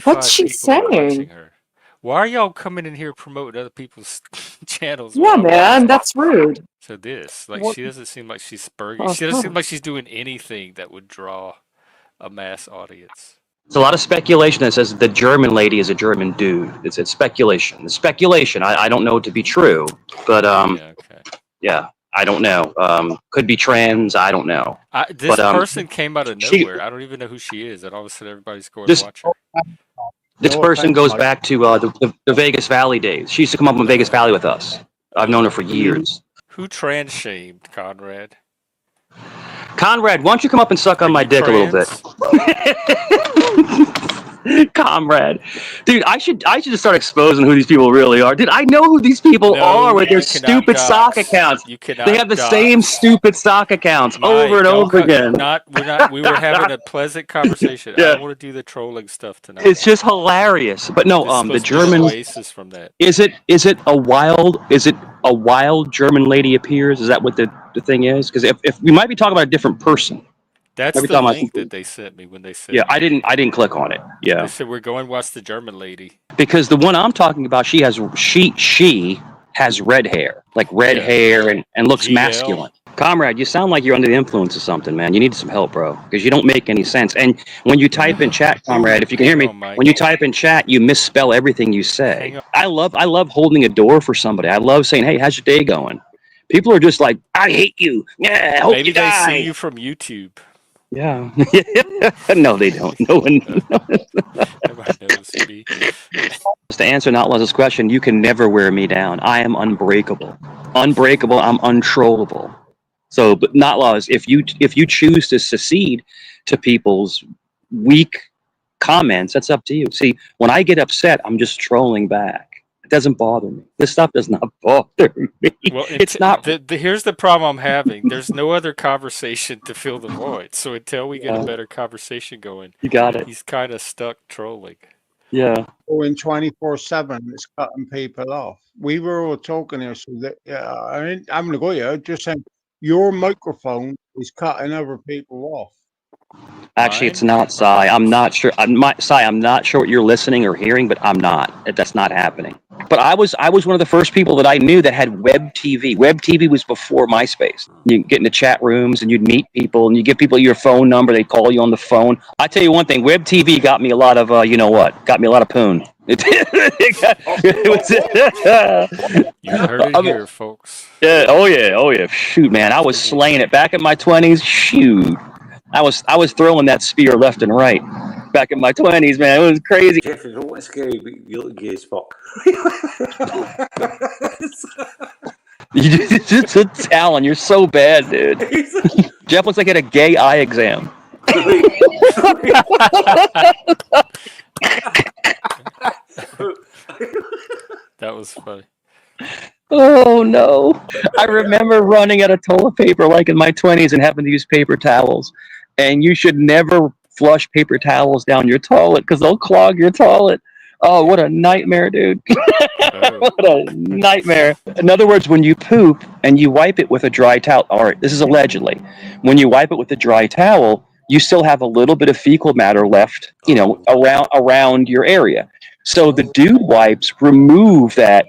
What's 85 she people are watching saying? her. Why are y'all coming in here promoting other people's channels Yeah, while I'm man, watching? that's rude. So this, like, What? she doesn't seem like she's spurging. Oh, She doesn't seem oh. like she's doing anything that would draw a mass audience. It's a lot of speculation that says the German lady is a German dude. It's speculation. It's speculation. I don't know it to be true, but Yeah, okay. yeah, I don't know. Could be trans. I don't know, This but person came out of she nowhere. I don't even know who she is, and all of a sudden everybody's going to this watch her. this No person offense, goes Mike. back to the Vegas Valley days. She used to come up in Vegas Valley with us. I've known her for You, years. Who trans shamed Conrad? Conrad, why don't you come up and suck Are on my you dick a little bit? trans? Comrade, dude, I should just start exposing who these people really are. Dude, I know who these people are No, with their you cannot stupid sock dox. accounts. You They cannot have the same dox. stupid sock accounts over Mike, and don't over cut. again. We were having a pleasant conversation. I Yeah, don't want to do the trolling stuff tonight. it's just hilarious. But no, This is the supposed to be the German oasis from that. is it a wild German lady appears? Is that what the thing is? Because if we might be talking about a different person. That's Every the time I link that they sent me when they yeah, said I didn't click on it. they Yeah, said we're going to watch the German lady. because the one I'm talking about, she has red hair, like red Yeah. hair, and looks GL. masculine. Comrade, you sound like you're under the influence of something, man. You need some help, bro, because you don't make any sense. And when you type in chat, comrade, if you can hear Hang me, on, when Mike. you type in chat, you misspell everything you say. Hang on. I love holding a door for somebody. I love saying, "Hey, how's your day going?" People are just like, "I hate you. Yeah, I hope Maybe you they see die." you from YouTube. Yeah. No, they don't. No one. Nobody knows me. To answer Notlaw's question, you can never wear me down. I am unbreakable. Unbreakable. I'm untrollable. So, but Notlaws, if you choose to secede to people's weak comments, that's up to you. See, when I get upset, I'm just trolling back. It doesn't bother me. This stuff does not bother me. Well, It's not. here's the problem I'm having. There's no other conversation to fill the void. So until we get a Yeah, better conversation going, you got it. he's kind of stuck trolling. Yeah. going 24/7, it's cutting people off. We were all talking here, so that I'm going to go here. Just saying, your microphone is cutting other people off. Actually, it's Mine not, or Sai. I'm yours? not sure. Sai, I'm not sure what you're listening or hearing, but I'm not. That's not happening. But I was one of the first people that I knew that had web TV. Web TV was before MySpace. You get into chat rooms and you'd meet people and you give people your phone number. They call you on the phone. I tell you one thing. Web TV got me a lot of you know what? Got me a lot of poon. You heard it I mean, here, folks. yeah. Oh yeah. Oh yeah. Shoot, man. I was slaying it back in my 20s. Shoot. I was throwing that spear left and right back in my 20s, man. It was crazy. Jeff, it's always scary, but you look gay as fuck. You just Alan, you're so bad, dude. Jeff looks like he had a gay eye exam. That was funny. Oh no. I remember running out of toilet paper like in my 20s and having to use paper towels. And you should never flush paper towels down your toilet because they'll clog your toilet. Oh, what a nightmare, dude. Oh. What a nightmare. In other words, when you poop and you wipe it with a dry towel, all right, this is allegedly, when you wipe it with a dry towel, you still have a little bit of fecal matter left, around your area. So the dude wipes remove that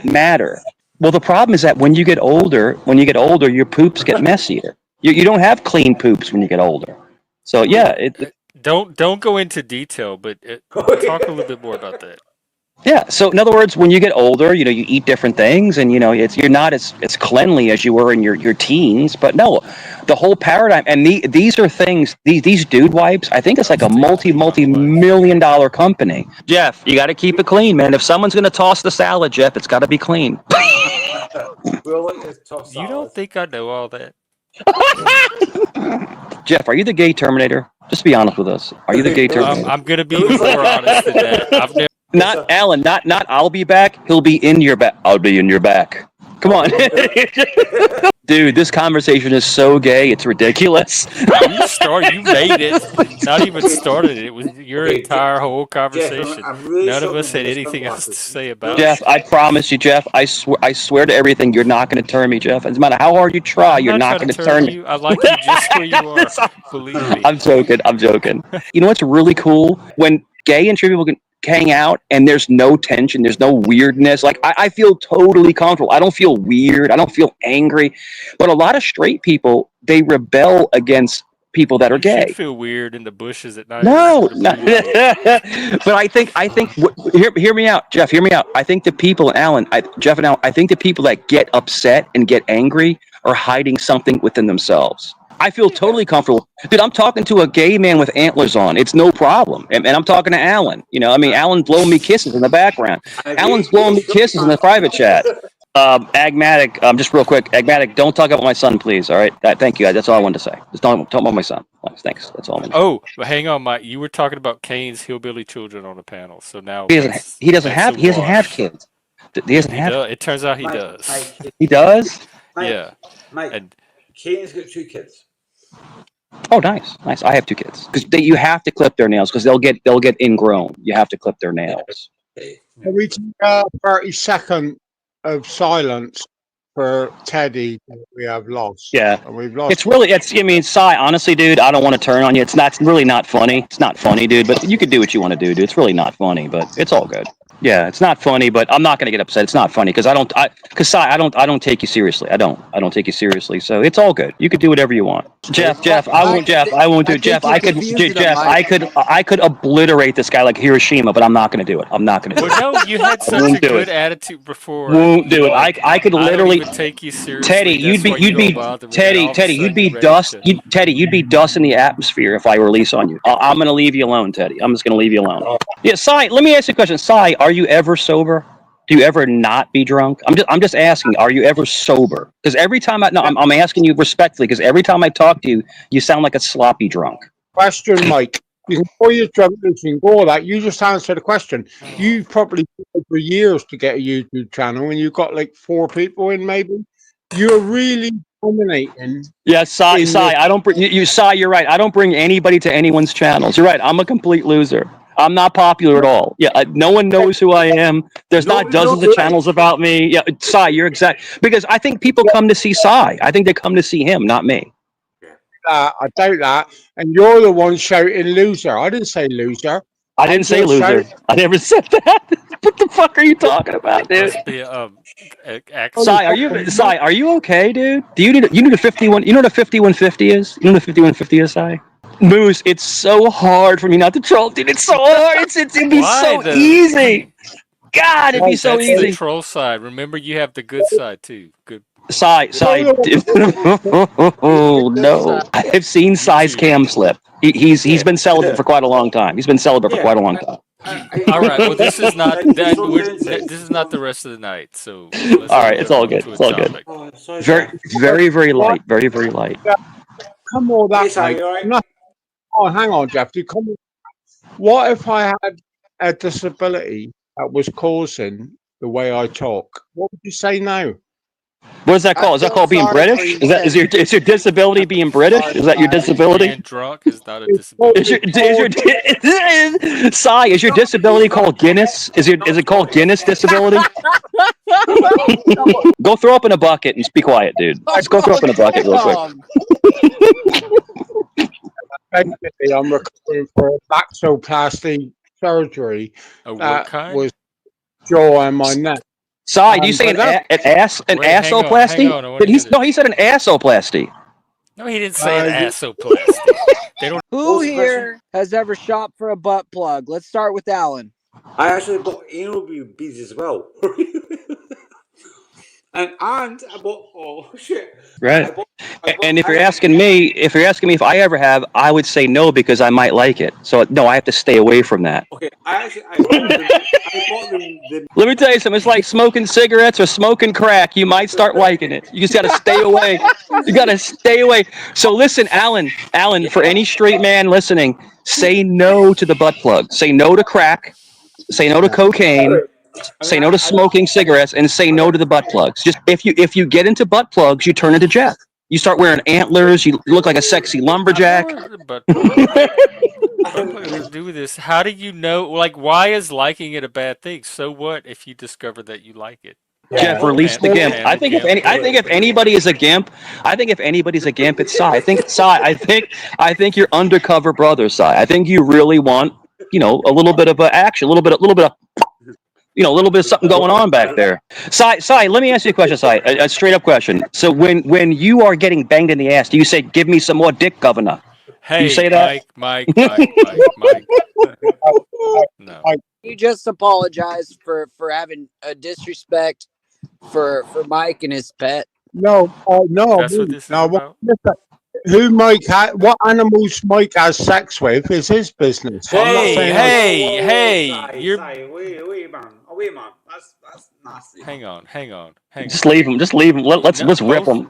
matter. Well, the problem is that when you get older, your poops get messier. You don't have clean poops when you get older. So yeah, Don't go into detail, but talk a little bit more about that. yeah. So in other words, when you get older, you eat different things, and you're not as cleanly as you were in your teens. But no, the whole paradigm, and these are things. These dude wipes. I think it's like a multi-million-dollar company. Jeff, you got to keep it clean, man. If someone's gonna toss the salad, Jeff, it's got to be clean. We all like to toss You don't salad. think I know all that? Jeff, are you the gay Terminator? Just be honest with us. Are you the gay Terminator? I'm gonna be more honest than that. I've never. Not Alan. Not. I'll be back. He'll be in your back. I'll be in your back. Come on, dude. This conversation is so gay. It's ridiculous. You made it. Not even started it. It was your Okay, entire whole Jeff, conversation. I'm really None of struggling us had with this anything else to sunglasses. say about Jeff, it. I promise you, Jeff. I swear to everything, you're not going to turn me, Jeff. No matter how hard you try, I'm you're not not trying going to to turn turn me. you. I like you just where you are. Believe me. I'm joking. You know what's really cool? When gay and straight people can hang out and there's no tension, there's no weirdness. Like I feel totally comfortable. I don't feel weird. I don't feel angry. But a lot of straight people, they rebel against people that are You should gay. feel weird in the bushes at night. No, with a blue light. but I think. Hear me out, Jeff. Hear me out. I think the people, Alan, Jeff and Alan, I think the people that get upset and get angry are hiding something within themselves. I feel totally comfortable, dude. I'm talking to a gay man with antlers on. It's no problem, and I'm talking to Alan. You know, I mean, Alan's blowing me kisses in the background. Alan's blowing me kisses in the private chat. Agmatic, just real quick, Agmatic, don't talk about my son, please. All right, thank you. That's all I wanted to say. Just don't talk about my son. Thanks. That's all I wanted to say. Oh, but hang on, Mike. You were talking about Kane's hillbilly children on the panel, so now He doesn't have kids. He doesn't have kids. He doesn't have. It turns out he does. He does. Yeah. Mike, And Kane's got 2 kids. Oh, nice. I have 2 kids because you have to clip their nails because they'll get ingrown. You have to clip their nails. Can we take a 30-second of silence for Teddy that we have lost? Yeah. And we've lost. I mean, Cy, honestly, dude, I don't want to turn on you. It's really not funny. It's not funny, dude, but you could do what you want to do, dude. It's really not funny, but it's all good. Yeah, it's not funny, but I'm not going to get upset. It's not funny because Cy, I don't take you seriously. I don't take you seriously. So it's all good. You could do whatever you want. Jeff, I won't do it. Jeff, I could obliterate this guy like Hiroshima, but I'm not going to do it. I'm not going to do it. well, no, you had such a good attitude before. Won't do it. I could literally I don't even take you seriously. Teddy, you'd be dust in the atmosphere if I release on you. I'm going to leave you alone, Teddy. I'm just going to leave you alone. Yeah, Cy, let me ask you a question. Cy, are you ever sober? Do you ever not be drunk? I'm just asking. Are you ever sober? Because every time I'm asking you respectfully. Because every time I talk to you, you sound like a sloppy drunk. Question, Mike. You can call your drunk, you can go all that. You just answer the question. You probably tried for years to get a YouTube channel, and you've got like 4 people in, maybe. You're really dominating. Yeah, Cy, I don't bring you. Cy, you're right. I don't bring anybody to anyone's channels. You're right. I'm a complete loser. I'm not popular at all. Yeah, no one knows who I am. There's not dozens of channels about me. Yeah, Cy, you're exact. Because I think people come to see Cy. I think they come to see him, not me. I doubt that. And you're the one shouting loser. I didn't say loser. I didn't say loser. I never said that. What the fuck are you talking about, dude? Must be Cy, are you okay, dude? Do you need a 51? You know what a 5150 is? You know what a 5150 is, Cy? Moose, it's so hard for me not to troll, dude. It's so hard. It'd be so easy. God, it'd be so easy. That's the troll side. Remember, you have the good side too. Good. Cy. Oh no! I've seen Cy's cam slip. He's been celibate for quite a long time. He's been celibate for quite a long time. All right. Well, this is not this is not the rest of the night. So all right, it's all good. It's all good. Very light. Very light. Come on, that. Right? Oh, hang on, Jeff. What if I had a disability that was causing the way I talk? What would you say now? What is that called? Is that called being British? Is your disability being British? Is that your disability? Being drunk is not a disability. Cy, is your disability called Guinness? Is it called Guinness disability? Go throw up in a bucket and be quiet, dude. Just go throw up in a bucket real quick. Basically, I'm recovering for a maxoplasty surgery. What kind? Was jaw and my neck. Cy, do you say an assoplasty? He said an assoplasty. No, he didn't say an assoplasty. Who here has ever shopped for a butt plug? Let's start with Alan. I actually bought anal beads as well. and I bought shit. Right. And if you're asking me if I ever have, I would say no because I might like it. So no, I have to stay away from that. Okay, I bought them. Let me tell you something. It's like smoking cigarettes or smoking crack. You might start liking it. You just got to stay away. You got to stay away. So listen, Alan, for any straight man listening, say no to the butt plug. Say no to crack. Say no to cocaine. Say no to smoking cigarettes and say no to the butt plugs. Just if you get into butt plugs, you turn into Jeff. You start wearing antlers. You look like a sexy lumberjack. What do with this? How do you know? Like, why is liking it a bad thing? So what if you discover that you like it? Jeff, release the gimp. I think if anybody is a gimp, it's Cy. I think you're undercover brother, Cy. I think you really want you know, a little bit of action, a little bit of, you know, a little bit of something going on back there. Sai, let me ask you a question, Sai, a straight up question. So when you are getting banged in the ass, do you say, "Give me some more dick, governor"? Do you Hey, say that? Mike. No. You just apologize for having a disrespect for Mike and his pet. No, no, That's what this is no. about? Who what animals Mike has sex with is his business. I'm not saying that. Hey, you're wait, man. Oh, wait, man. That's nasty, man. hang on. Just leave him. Just leave him. Let's No, rip him.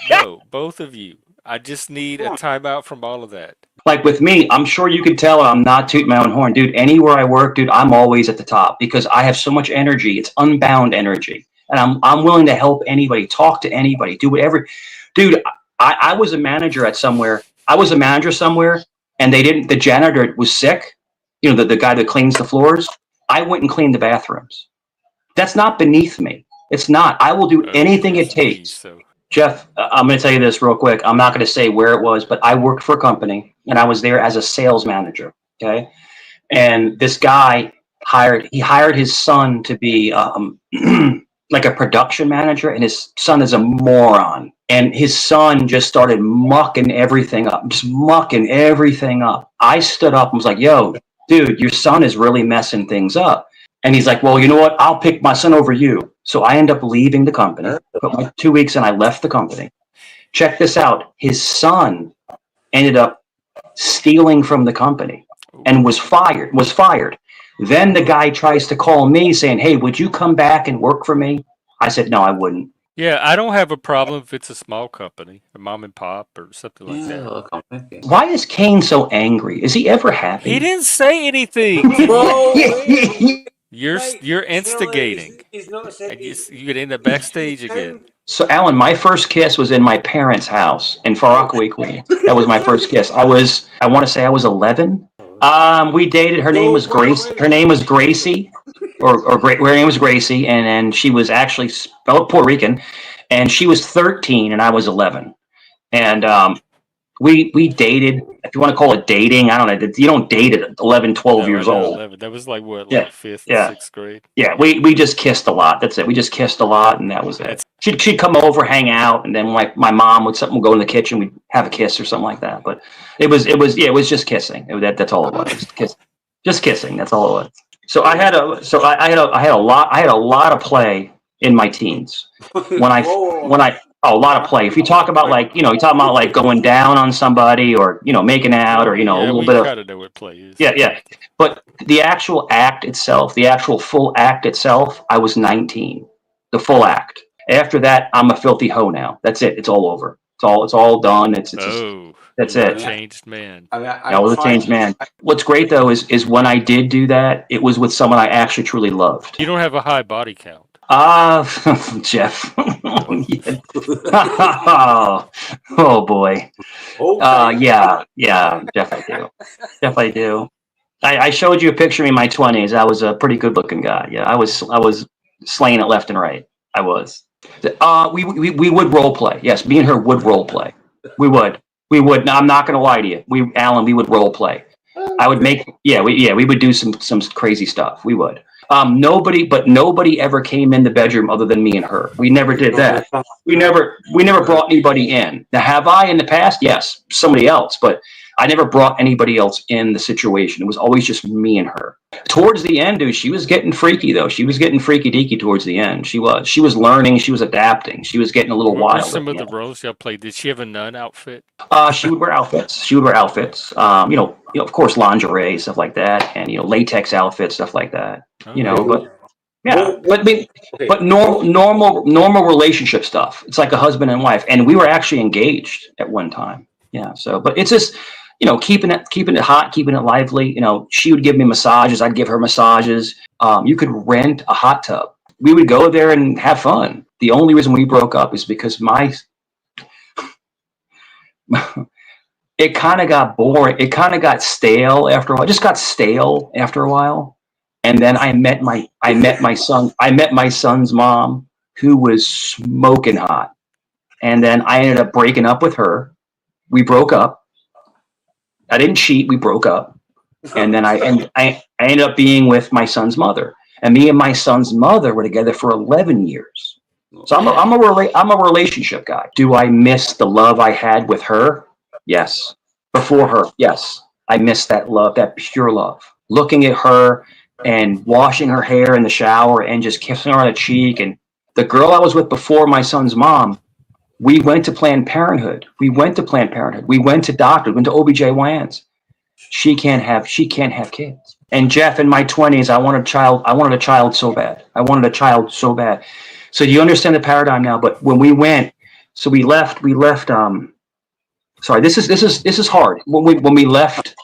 no, both of you. I just need a timeout from all of that. Like with me, I'm sure you could tell I'm not tooting my own horn, dude. Anywhere I work, dude, I'm always at the top because I have so much energy. It's unbound energy, and I'm willing to help anybody, talk to anybody, do whatever. Dude, I was a manager at somewhere. I was a manager somewhere, and they didn't. The janitor was sick. You know, the guy that cleans the floors. I went and cleaned the bathrooms. That's not beneath me. It's not. I will do anything it takes. So. Jeff, I'm going to tell you this real quick. I'm not going to say where it was, but I worked for a company and I was there as a sales manager. Okay. And this guy hired his son to be like a production manager, and his son is a moron. And his son just started mucking everything up, I stood up and was like, "Yo, dude, your son is really messing things up." And he's like, "Well, you know what? I'll pick my son over you." So I end up leaving the company. Put my 2 weeks and I left the company. Check this out. His son ended up stealing from the company and was fired. Then the guy tries to call me saying, "Hey, would you come back and work for me?" I said, "No, I wouldn't." Yeah, I don't have a problem if it's a small company, a mom and pop or something like that. Why is Kane so angry? Is he ever happy? He didn't say anything. Bro, You're instigating. He's not I saying guess you get in the backstage again. So, Alan, my first kiss was in my parents' house in Far Rockaway, Queens. That was my first kiss. I want to say I was 11. We dated. Her name was Grace. Her name was Gracie, her name was Gracie, and then she was actually Puerto Rican, and she was 13 and I was 11, and we dated. If you want to call it dating, I don't know. You don't date at 11, 12 years old. 11. That was like what, Yeah. like fifth, Yeah. sixth grade? Yeah, we just kissed a lot. That's it. We just kissed a lot, and that was it. She'd come over, hang out, and then like my mom would go in the kitchen, we'd have a kiss or something like that. But it was just kissing. That's all it was. Just kissing. That's all it was. So I had a lot of play in my teens when I a lot of play. If you talk about like, you talk about like going down on somebody or, making out or, a little bit of. Yeah, we kind of know what play is. Yeah. But the actual act itself, the actual full act itself, I was 19. The full act. After that, I'm a filthy hoe now. That's it. It's all over. It's all done. That's it. Changed man. I was a changed man. What's great though is when I did do that, it was with someone I actually truly loved. You don't have a high body count. Jeff. Oh boy. Yeah, Jeff, I do. I showed you a picture of me in my 20s. I was a pretty good looking guy. Yeah, I was slaying it left and right. I was. We would role play. Yes, me and her would role play. We would. Now, I'm not going to lie to you. Alan, we would role play. I would make. We would do some crazy stuff. We would. Nobody ever came in the bedroom other than me and her. We never did that. We never brought anybody in. Now, have I in the past? Yes, somebody else, but I never brought anybody else in the situation. It was always just me and her. Towards the end, dude, she was getting freaky though. She was getting freaky deaky towards the end. She was learning. She was adapting. She was getting a little wild. What were some of the roles y'all played? Did she have a nun outfit? She would wear outfits. Of course, lingerie, stuff like that, and latex outfits, stuff like that. But normal relationship stuff. It's like a husband and wife, and we were actually engaged at one time. Yeah. So, but it's just keeping it hot, keeping it lively. She would give me massages. I'd give her massages. You could rent a hot tub. We would go there and have fun. The only reason we broke up is because it kind of got boring. It kind of got stale after a while. It just got stale after a while. And then I met my son's mom, who was smoking hot. And then I ended up breaking up with her. We broke up. I didn't cheat. We broke up. And then I ended up being with my son's mother, and me and my son's mother were together for 11 years. So I'm a relationship guy. Do I miss the love I had with her? Yes. Before her, yes. I miss that love, that pure love. Looking at her and washing her hair in the shower and just kissing her on the cheek. And the girl I was with before my son's mom, we went to Planned Parenthood. We went to doctors, went to OBGYNs. She can't have kids. And Jeff, in my 20s, I wanted a child so bad. So you understand the paradigm now, but when we went, so we left sorry, this is hard. When we left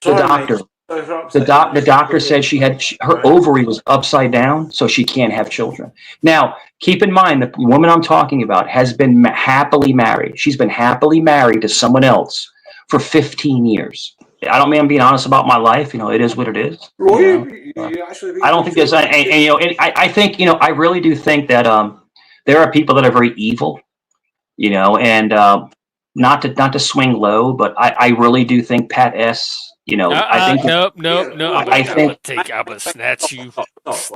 the doctor, the doctor said her ovary was upside down, so she can't have children. Now, keep in mind, the woman I'm talking about has been happily married. She's been happily married to someone else for 15 years. I don't mean I'm being honest about my life. It is what it is. I don't think there's I think, I really do think that there are people that are very evil, and not to swing low, but I really do think Pat S. I think nope. I'm gonna snatch you.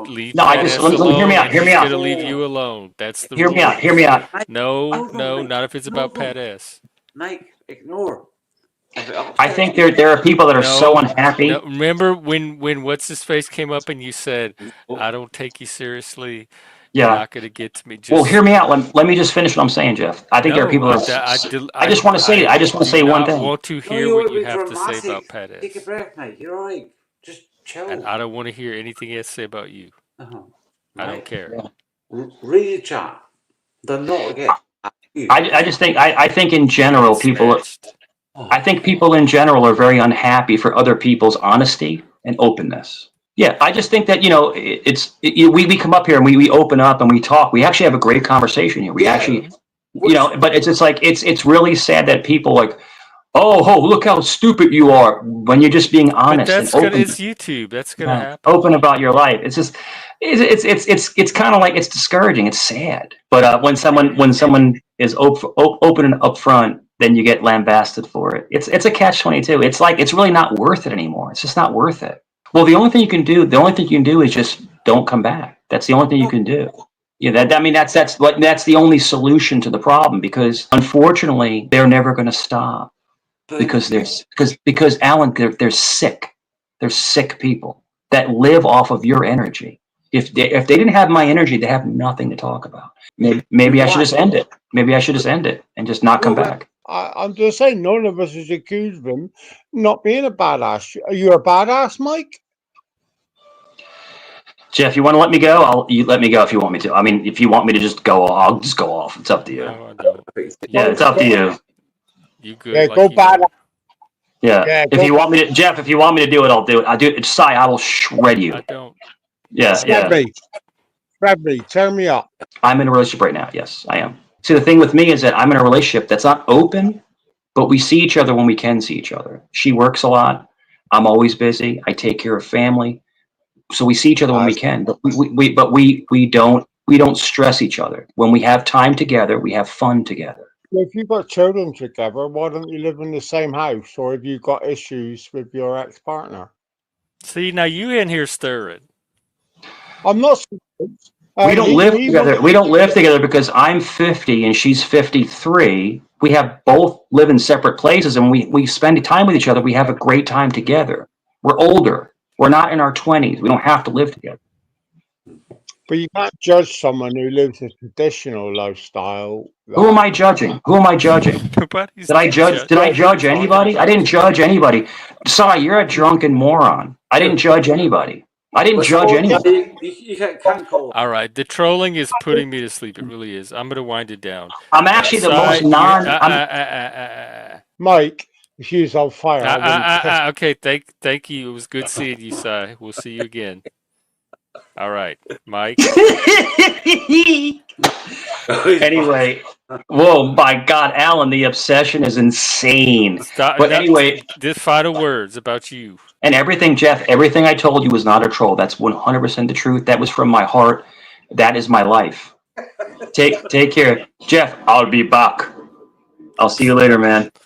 Leave Pat S alone. hear me out. He's gonna leave you alone. That's the rule. Hear me out. No, not if it's about Pat S. Mike, ignore. I think there are people that are so unhappy. No, remember when what's his face came up and you said, "I don't take you seriously. You're not gonna get to me." Well, hear me out. Let me just finish what I'm saying, Jeff. I think there are people that I just want to say one thing. I want to hear what you have to say about Pat S. Take a breath, mate. You're all right. Just chill. And I don't want to hear anything he has to say about you. I don't care. Read the chat. They're not again. I just think I think in general people in general are very unhappy for other people's honesty and openness. Yeah, I just think that we come up here and we open up and we talk. We actually have a great conversation here. We actually, but it's like it's really sad that people like, oh, look how stupid you are when you're just being honest. But that's and open. It's YouTube. That's gonna happen. Open about your life. It's just it's kind of like it's discouraging. It's sad. But when someone is open and upfront, then you get lambasted for it. It's a catch-22. It's like it's really not worth it anymore. It's just not worth it. Well, the only thing you can do is just don't come back. That's the only thing you can do. Yeah, that's the only solution to the problem, because unfortunately they're never going to stop because Alan, they're sick. They're sick people that live off of your energy. If they didn't have my energy, they have nothing to talk about. Maybe I should just end it. Maybe I should just end it and just not come back. I'm just saying, none of us is accused of him not being a badass. Are you a badass, Mike? Jeff, you want to let me go? You let me go if you want me to. I mean, if you want me to just go, I'll just go off. It's up to you. No, I don't. Yeah, it's up to you. You good? Yeah, go badass. Yeah. If you want me to, Jeff, if you want me to do it, I'll do it. I do it. Sai, I will shred you. I don't. Yeah. Shred me. Tear me up. I'm in a relationship right now. Yes, I am. See, the thing with me is that I'm in a relationship that's not open, but we see each other when we can see each other. She works a lot. I'm always busy. I take care of family. So we see each other when we can, but we don't stress each other. When we have time together, we have fun together. If you've got children together, why don't you live in the same house? Or have you got issues with your ex-partner? See, now you in here stirring. I'm not. We don't live together. We don't live together because I'm 50 and she's 53. We have both live in separate places, and we spend time with each other. We have a great time together. We're older. We're not in our 20s. We don't have to live together. But you can't judge someone who lives a traditional lifestyle. Who am I judging? Did I judge anybody? I didn't judge anybody. Sai, you're a drunken moron. I didn't judge anybody. You can't call. All right, the trolling is putting me to sleep. It really is. I'm gonna wind it down. I'm actually the most Mike, she's on fire. Okay, thank you. It was good seeing you, Sai. We'll see you again. All right, Mike. Anyway, whoa, my God, Alan, the obsession is insane. Anyway, the final words about you. And everything, Jeff, everything I told you was not a troll. That's 100% the truth. That was from my heart. That is my life. Take care. Jeff, I'll be back. I'll see you later, man.